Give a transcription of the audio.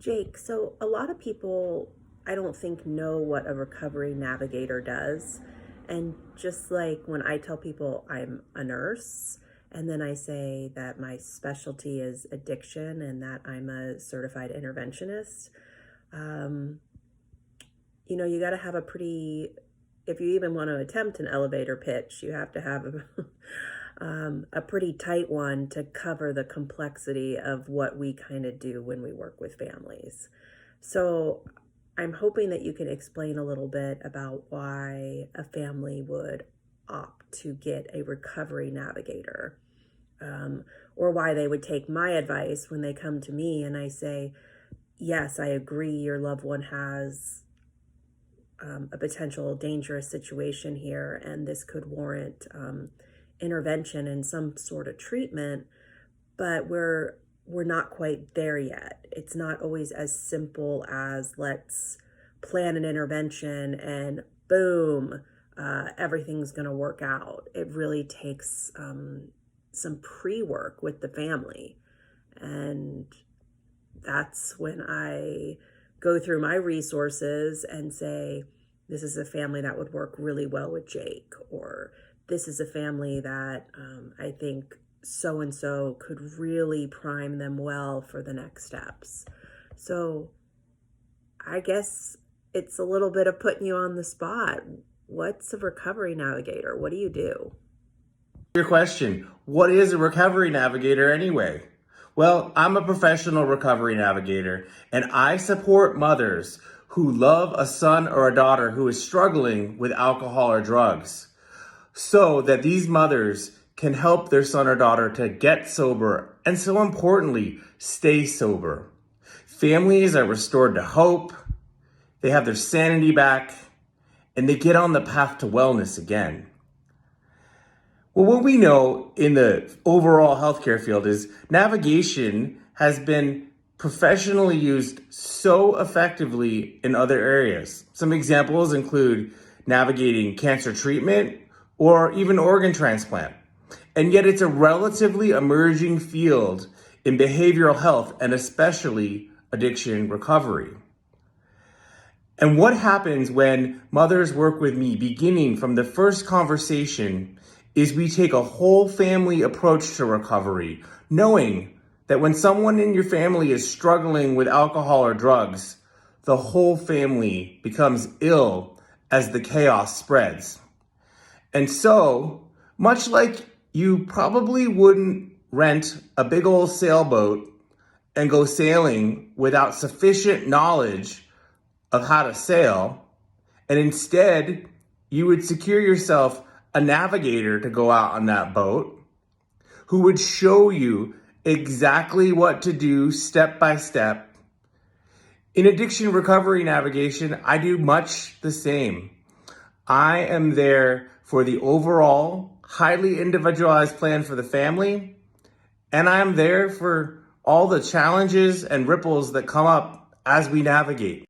Jake, so a lot of people, I don't think, know what a recovery navigator does. And just like when I tell people I'm a nurse, and then I say that my specialty is addiction and that I'm a certified interventionist, um, you got to have a pretty, if you even want to attempt an elevator pitch, you have to have a pretty tight one to cover the complexity of what we kind of do when we work with families. So I'm hoping that you can explain a little bit about why a family would opt to get a recovery navigator, or why they would take my advice when they come to me and I say, yes, I agree, your loved one has a potential dangerous situation here, and this could warrant intervention and some sort of treatment, but we're not quite there yet. It's not always as simple as let's plan an intervention and boom, everything's going to work out. It really takes some pre-work with the family, and that's when I go through my resources and say, this is a family that would work really well with Jake, or this is a family that I think so-and-so could really prime them well for the next steps. So I guess it's a little bit of putting you on the spot. What's a recovery navigator? What do you do? Your question, what is a recovery navigator anyway? Well, I'm a professional recovery navigator, and I support mothers who love a son or a daughter who is struggling with alcohol or drugs, so that these mothers can help their son or daughter to get sober and, so importantly, stay sober. Families are restored to hope, they have their sanity back, and they get on the path to wellness again. Well, what we know in the overall healthcare field is navigation has been professionally used so effectively in other areas. Some examples include navigating cancer treatment or even organ transplant. And yet it's a relatively emerging field in behavioral health and especially addiction recovery. And what happens when mothers work with me, beginning from the first conversation, is we take a whole family approach to recovery, knowing that when someone in your family is struggling with alcohol or drugs, the whole family becomes ill as the chaos spreads. And so, much like you probably wouldn't rent a big old sailboat and go sailing without sufficient knowledge of how to sail, and instead you would secure yourself a navigator to go out on that boat who would show you exactly what to do step by step. In addiction recovery navigation, I do much the same. I am there for the overall highly individualized plan for the family, and I am there for all the challenges and ripples that come up as we navigate.